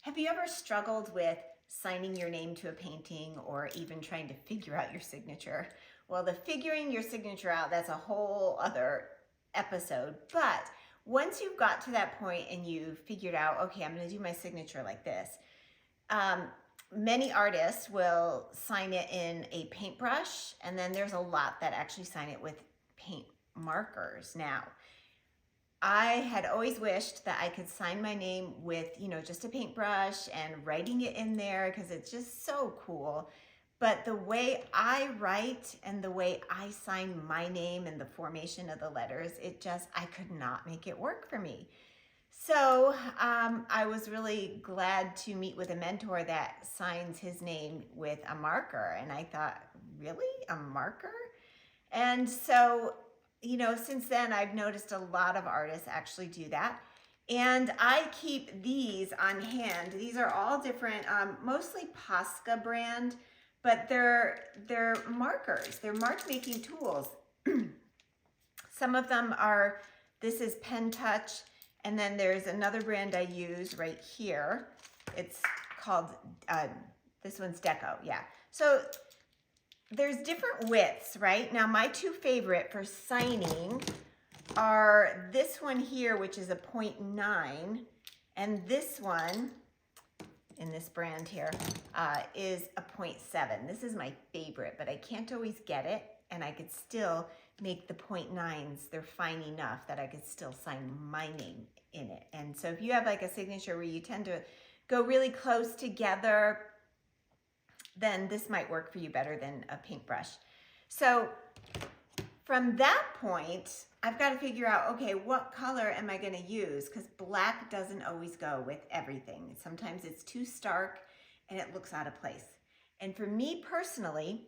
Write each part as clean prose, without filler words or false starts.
Have you ever struggled with signing your name to a painting or even trying to figure out your signature? Well, the figuring your signature out, that's a whole other episode. But once you've got to that point and you've figured out, okay, I'm going to do my signature like this, many artists will sign it in a paintbrush, and then there's a lot that actually sign it with paint markers. Now, I had always wished that I could sign my name with, just a paintbrush and writing it in there because it's just so cool. But the way I write and the way I sign my name and the formation of the letters, I could not make it work for me. So I was really glad to meet with a mentor that signs his name with a marker. And I thought, really? A marker? And so since then, I've noticed a lot of artists actually do that. And I keep these on hand. These are all different, mostly Posca brand, but they're markers. They're mark making tools. Some of them are, this is Pen Touch, and then there's another brand I use right here. It's called, this one's Deco, yeah. So there's different widths, right? Now my two favorite for signing are this one here, which is a 0.9, and this one in this brand here is a 0.7. This is my favorite, but I can't always get it, and I could still make the 0.9s. They're fine enough that I could still sign my name in it. And so if you have like a signature where you tend to go really close together, then this might work for you better than a paintbrush. So from that point, I've got to figure out, okay, what color am I going to use? Because black doesn't always go with everything. Sometimes it's too stark and it looks out of place. And for me personally,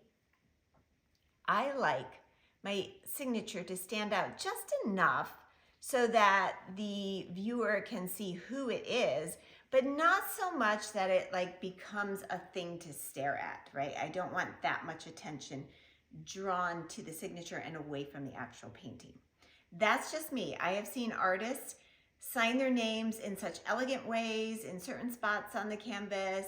I like my signature to stand out just enough so that the viewer can see who it is, but not so much that it like becomes a thing to stare at, right? I don't want that much attention drawn to the signature and away from the actual painting. That's just me. I have seen artists sign their names in such elegant ways, in certain spots on the canvas,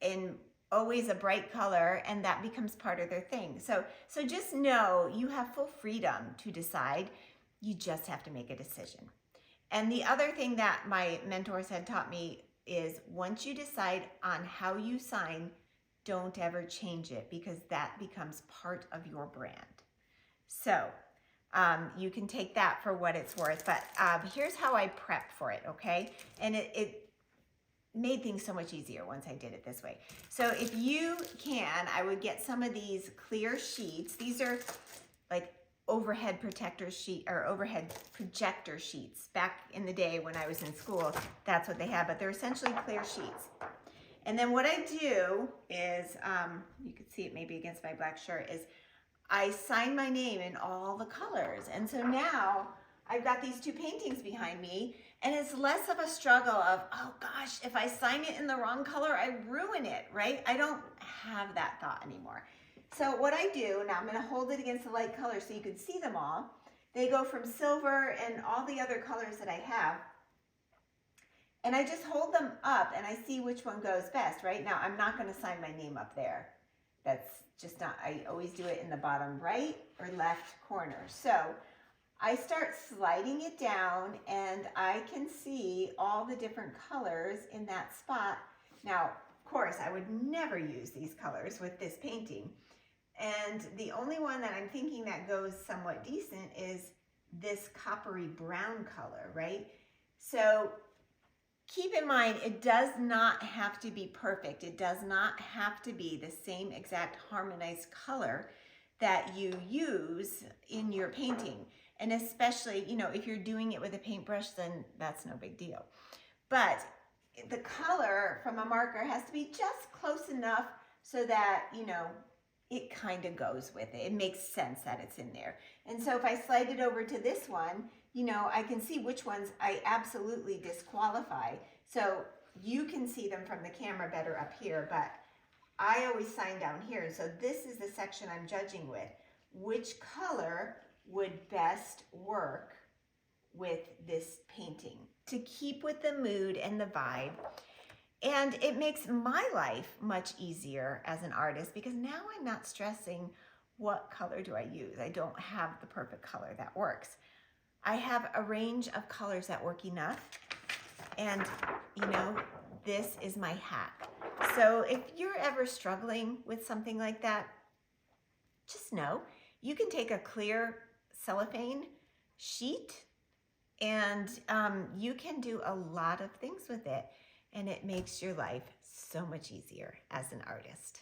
in always a bright color, and that becomes part of their thing. So just know you have full freedom to decide. You just have to make a decision. And the other thing that my mentors had taught me is once you decide on how you sign, don't ever change it because that becomes part of your brand. So you can take that for what it's worth, but here's how I prep for it, okay? And it made things so much easier once I did it this way. So if you can, I would get some of these clear sheets. These are like overhead protector sheet or overhead projector sheets. Back in the day when I was in school, that's what they had, but they're essentially clear sheets. And then what I do is, you can see it maybe against my black shirt, is I sign my name in all the colors. And so now I've got these two paintings behind me, and it's less of a struggle of, oh gosh, if I sign it in the wrong color, I ruin it, right? I don't have that thought anymore. So what I do, now I'm gonna hold it against the light color so you can see them all. They go from silver and all the other colors that I have. And I just hold them up and I see which one goes best, right? Now I'm not gonna sign my name up there. That's just not, I always do it in the bottom right or left corner. So I start sliding it down and I can see all the different colors in that spot. Now, of course, I would never use these colors with this painting. And the only one that I'm thinking that goes somewhat decent is this coppery brown color, right? So keep in mind, it does not have to be perfect. It does not have to be the same exact harmonized color that you use in your painting. And especially, if you're doing it with a paintbrush, then that's no big deal. But the color from a marker has to be just close enough so that, it kind of goes with it. It makes sense that it's in there. And so if I slide it over to this one, I can see which ones I absolutely disqualify. So you can see them from the camera better up here, but I always sign down here. So this is the section I'm judging with. Which color would best work with this painting? To keep with the mood and the vibe, And it makes my life much easier as an artist because now I'm not stressing what color do I use. I don't have the perfect color that works. I have a range of colors that work enough. And you know, this is my hack. So if you're ever struggling with something like that, just know you can take a clear cellophane sheet and you can do a lot of things with it, and it makes your life so much easier as an artist.